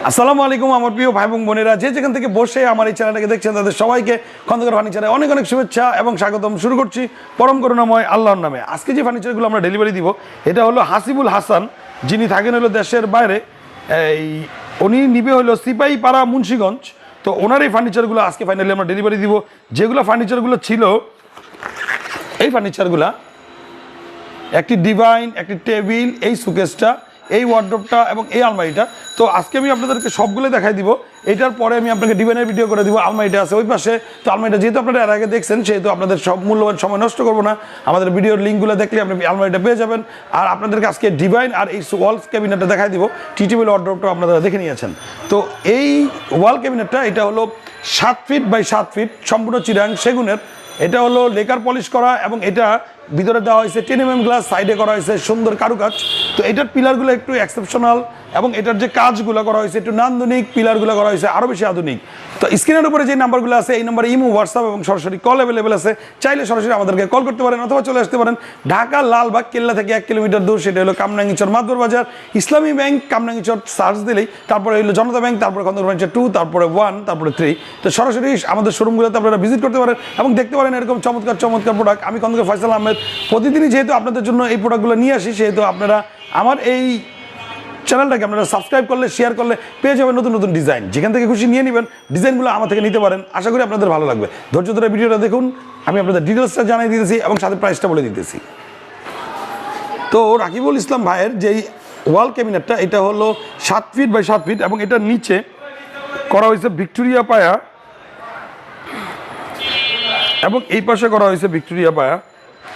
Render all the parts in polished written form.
আসসালামু আলাইকুম আমার প্রিয় ভাই এবং বোনেরা, যে যেখান থেকে বসে আমার এই চ্যানেলটাকে দেখছেন তাদের সবাইকে খন্দকার ফার্নিচারে অনেক অনেক শুভেচ্ছা এবং স্বাগতম। শুরু করছি পরম করুণাময় আল্লাহর নামে। আজকে যে ফার্নিচারগুলো আমরা ডেলিভারি দিব এটা হলো হাসিবুল হাসান, যিনি থাকেন হলো দেশের বাইরে। উনি নিবে হলো সিপাহীপাড়া মুন্সিগঞ্জ। তো ওনার এই ফার্নিচারগুলো আজকে ফাইনালি আমরা ডেলিভারি দিব। যেগুলো ফার্নিচারগুলো ছিল, এই ফার্নিচারগুলো একটি ডিভাইন, একটি টেবিল, এই সুকেসটা, এই ওয়ার্ড্রপটা এবং এই আলমারিটা। তো আজকে আমি আপনাদেরকে সবগুলো দেখাই দিব। এটার পরে আমি আপনাকে ডিভাইনের ভিডিও করে দিব। আলমারিটা আছে ওই পাশে। তো আলমারিটা যেহেতু আপনারা এর আগে দেখছেন, সেহেতু আপনাদের সব মূল্যবান সময় নষ্ট করবো না। আমাদের ভিডিওর লিঙ্কগুলো দেখলে আপনি আলমারিটা পেয়ে যাবেন। আর আপনাদেরকে আজকে ডিভাইন আর এই ওয়াল ক্যাবিনেটটা দেখাই দিব। টি টেবিল ওয়ার্ড্রপটা আপনারা দেখে নিয়েছেন। তো এই ওয়াল ক্যাবিনেটটা এটা হলো 7 ফিট বাই 7 ফিট, সম্পূর্ণ চিরাং সেগুনের। এটা হলো লেকার পলিশ করা এবং এটা ভিতরে দেওয়া হয়েছে 10 mm গ্লাস, সাইডে করা হয়েছে সুন্দর কারুকাজ। তো এটার পিলারগুলো একটু এক্সেপশনাল এবং এটার যে কাজগুলো করা হয়েছে একটু নান্দনিক, পিলারগুলো করা হয়েছে আরও বেশি আধুনিক। তো স্ক্রিনের উপরে যে নাম্বারগুলো আছে, এই নাম্বারে ইমো, হোয়াটসঅ্যাপ এবং সরাসরি কল অ্যাভেলেবেল আছে। চাইলে সরাসরি আমাদেরকে কল করতে পারেন অথবা চলে আসতে পারেন ঢাকা লালবাগ কেল্লা থেকে 1 কিলোমিটার দূর। সেটা হলো কামরাঙ্গীচর মাদবর বাজার। ইসলামী ব্যাংক কামরাঙ্গীচর সার্চ দিলেই, তারপরে হলো জনতা ব্যাংক, তারপরে খন্দকার ফার্নিচার 2, তারপরে 1, তারপরে 3। তো সরাসরি আমাদের শোরুমগুলোতে আপনারা ভিজিট করতে পারেন এবং দেখতে পারেন এরকম চমৎকার চমৎকার প্রোডাক্ট। আমি খন্দকার ফয়সাল আহমেদ প্রতিদিনই যেহেতু আপনাদের জন্য এই প্রোডাক্টগুলো নিয়ে আসি, সেহেতু আপনারা আমার এই চ্যানেলটাকে আপনারা সাবস্ক্রাইব করলে, শেয়ার করলে পেয়ে যাবেন নতুন নতুন ডিজাইন। যেখান থেকে খুশি নিয়ে নেবেন, ডিজাইনগুলো আমার থেকে নিতে পারেন। আশা করি আপনাদের ভালো লাগবে। ধৈর্য ধরে ভিডিওটা দেখুন। আমি আপনাদের ডিটেলসটা জানিয়ে দিতেছি এবং সাথে প্রাইসটা বলে দিতেছি। তো রাকিবুল ইসলাম ভাইয়ের যেই ওয়াল ক্যাবিনেটটা, এটা হলো 7 ফিট বাই 7 ফিট এবং এটার নিচে করা হয়েছে ভিক্টোরিয়া পায়া এবং এই পাশে করা হয়েছে ভিক্টোরিয়া পায়া।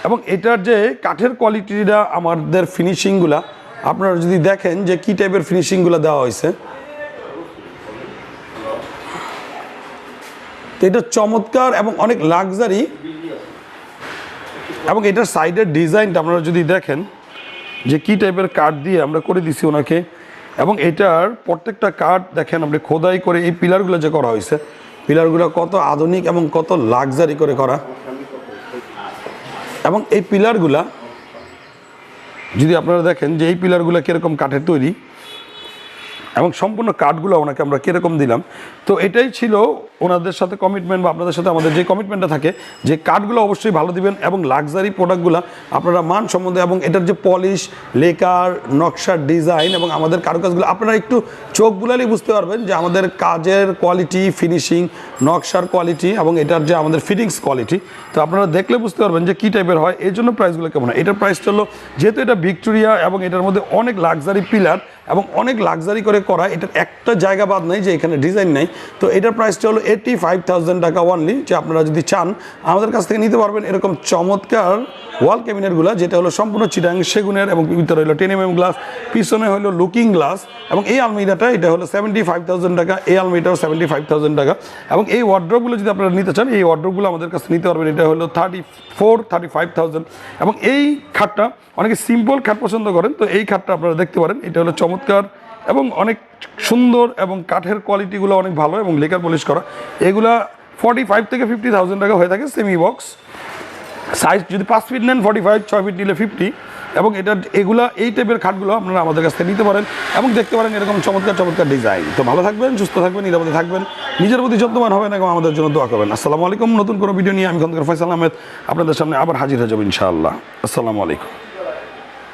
এবং এটার যে কাঠের কোয়ালিটিটা, আমাদের ফিনিশিংগুলা আপনারা যদি দেখেন যে কী টাইপের ফিনিশিংগুলো দেওয়া হয়েছে, তো এটা চমৎকার এবং অনেক লাক্সারি। এবং এটার সাইডের ডিজাইনটা আপনারা যদি দেখেন যে কী টাইপের কাঠ দিয়ে আমরা করে দিছি ওনাকে। এবং এটার প্রত্যেকটা কাঠ দেখেন আপনি খোদাই করে এই পিলারগুলো যে করা হয়েছে, পিলারগুলো কত আধুনিক এবং কত লাক্সারি করে করা। এবং এই পিলারগুলা যদি আপনারা দেখেন যে এই পিলারগুলো কীরকম কাঠের তৈরি এবং সম্পূর্ণ কাঠগুলো ওনাকে আমরা কীরকম দিলাম। তো এটাই ছিল ওনাদের সাথে কমিটমেন্ট, বা আপনাদের সাথে আমাদের যে কমিটমেন্টটা থাকে যে কাঠগুলো অবশ্যই ভালো দিবেন এবং লাক্সারি প্রোডাক্টগুলো আপনারা মান সম্বন্ধে এবং এটার যে পলিশ, লেকার, নকশার ডিজাইন এবং আমাদের কারুকাজগুলো আপনারা একটু চোখ বুলালেই বুঝতে পারবেন যে আমাদের কাজের কোয়ালিটি, ফিনিশিং, নকশার কোয়ালিটি এবং এটার যে আমাদের ফিটিংস কোয়ালিটি। তো আপনারা দেখলে বুঝতে পারবেন যে কী টাইপের হয়। এই জন্য প্রাইসগুলো কেমন হয়। এটার প্রাইসটা হলো, যেহেতু এটা ভিক্টোরিয়া এবং এটার মধ্যে অনেক লাক্সারি পিলার এবং অনেক লাক্সারি করে করা, এটার একটা জায়গা বাদ নেই যে এখানে ডিজাইন নেই। তো এটার প্রাইসটা হলো 85,000 টাকা অনলি। যে আপনারা যদি চান আমাদের কাছ থেকে নিতে পারবেন এরকম চমৎকার ওয়াল ক্যাবিনেটগুলো, যেটা হলো সম্পূর্ণ চিটাং সেগুনের এবং ভিতরে হলো 10 mm গ্লাস, পিছনে হলো লুকিং গ্লাস। এবং এই আলমিরাটা এটা হলো 75,000 টাকা, এই আলমিরাটাও 75,000 টাকা। এবং এই ওয়ার্ড্রপগুলো যদি আপনারা নিতে চান, এই ওয়ার্ড্রপগুলো আমাদের কাছে নিতে পারবেন। এটা হলো 35,000। এবং এই খাটটা, অনেকে সিম্পল খাট পছন্দ করেন, তো এই খাটটা আপনারা দেখতে পারেন। এটা হলো চমৎকার এবং অনেক সুন্দর এবং কাঠের কোয়ালিটিগুলো অনেক ভালো এবং লেকার পলিশ করা। এগুলা 45 থেকে 50,000 টাকা হয়ে থাকে সেমি বক্স সাইজ। যদি 5 ফিট নেন 45, 6 ফিট নিলে 50। এবং এগুলা এই টাইপের খাটগুলো আপনারা আমাদের কাছ থেকে নিতে পারেন এবং দেখতে পারেন এরকম চমৎকার চমৎকার ডিজাইন। তো ভালো থাকবেন, সুস্থ থাকবেন, নিরাপদে থাকবেন, নিজের প্রতি যত্নবান হবেন এবং আমাদের জন্য দোয়া করবেন। আসসালামু আলাইকুম। নতুন কোনো ভিডিও নিয়ে আমি খন্দকার ফয়সাল আহমেদ আপনাদের সামনে আবার হাজির হয়ে যাবো ইনশাআল্লাহ। আসসালামু আলাইকুম।